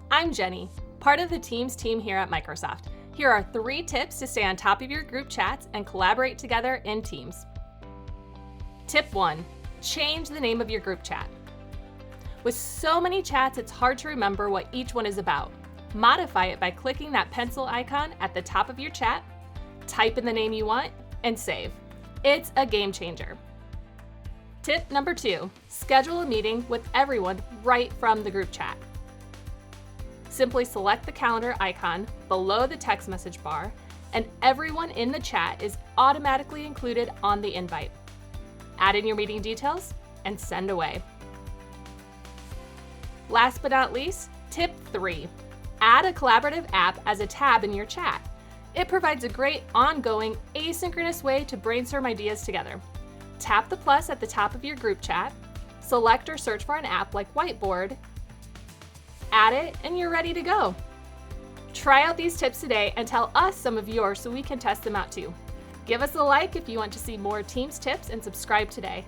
I'm Jenny, part of the Teams team here at Microsoft. Here are 3 tips to stay on top of your group chats and collaborate together in Teams. Tip 1. Change the name of your group chat. With so many chats, it's hard to remember what each one is about. Modify it by clicking that pencil icon at the top of your chat, type in the name you want, and save. It's a game changer. Tip number 2. Schedule a meeting with everyone right from the group chat. Simply select the calendar icon below the text message bar, and everyone in the chat is automatically included on the invite. Add in your meeting details and send away. Last but not least, tip 3. Add a collaborative app as a tab in your chat. It provides a great ongoing asynchronous way to brainstorm ideas together. Tap the plus at the top of your group chat, select or search for an app like Whiteboard, add it, and you're ready to go. Try out these tips today and tell us some of yours so we can test them out too. Give us a like if you want to see more Teams tips and subscribe today.